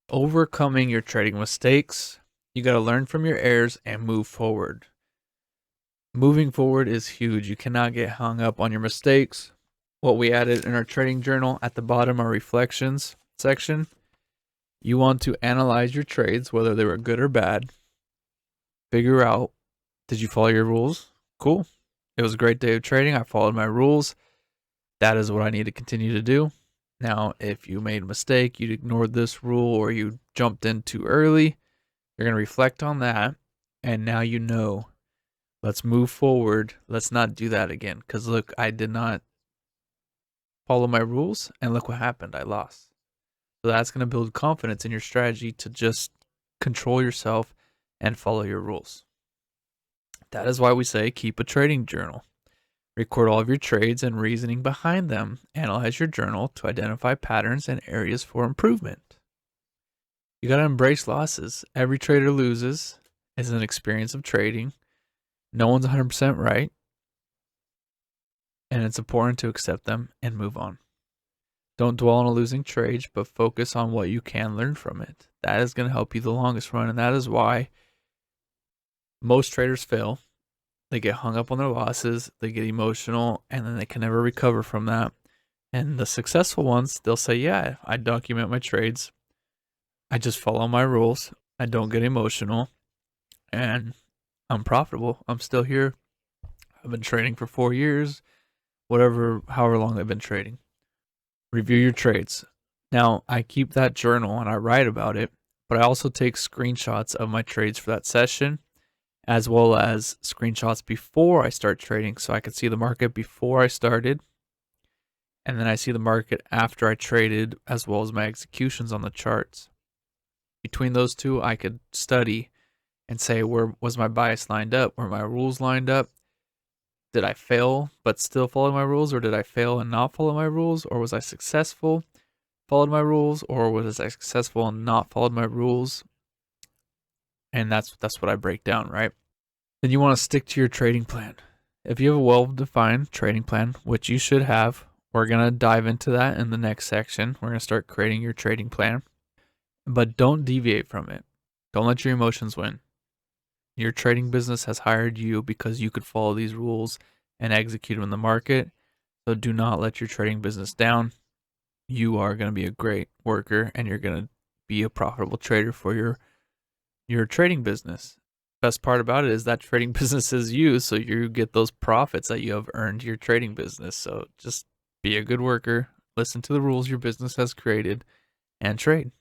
Overcoming your trading mistakes. You got to learn from your errors and move forward. Moving forward is huge. You cannot get hung up on your mistakes. What we added in our trading journal at the bottom, our reflections section, you want to analyze your trades, whether they were good or bad. Figure out, did you follow your rules? Cool. It was a great day of trading. I followed my rules. That is what I need to continue to do. Now, if you made a mistake, you ignored this rule, or you jumped in too early, you're going to reflect on that. And now you know, let's move forward. Let's not do that again. Because look, I did not follow my rules, and look what happened. I lost. So that's going to build confidence in your strategy to just control yourself and follow your rules. That is why we say keep a trading journal. Record all of your trades and reasoning behind them. Analyze your journal to identify patterns and areas for improvement. You got to embrace losses. Every trader loses. It's an experience of trading. No one's 100% right. And it's important to accept them and move on. Don't dwell on a losing trade, but focus on what you can learn from it. That is going to help you the longest run. And that is why most traders fail. They get hung up on their losses, they get emotional, and then they can never recover from that. And the successful ones, they'll say, yeah, I document my trades. I just follow my rules. I don't get emotional. And I'm profitable. I'm still here. I've been trading for 4 years, however long I've been trading. Review your trades. Now, I keep that journal and I write about it, but I also take screenshots of my trades for that session, as well as screenshots before I start trading, so I could see the market before I started, and then I see the market after I traded, as well as my executions on the charts. Between those two, I could study and say, where was my bias lined up? Were my rules lined up? Did I fail but still follow my rules, or did I fail and not follow my rules? Or was I successful, followed my rules, or was I successful and not followed my rules? And that's what I break down, right? Then you want to stick to your trading plan. If you have a well-defined trading plan, which you should have, we're going to dive into that in the next section. We're going to start creating your trading plan, but don't deviate from it. Don't let your emotions win. Your trading business has hired you because you could follow these rules and execute them in the market. So do not let your trading business down. You are going to be a great worker, and you're going to be a profitable trader for your trading business. Best part about it is that trading business is you, so you get those profits that you have earned your trading business. So just be a good worker, listen to the rules your business has created, and trade.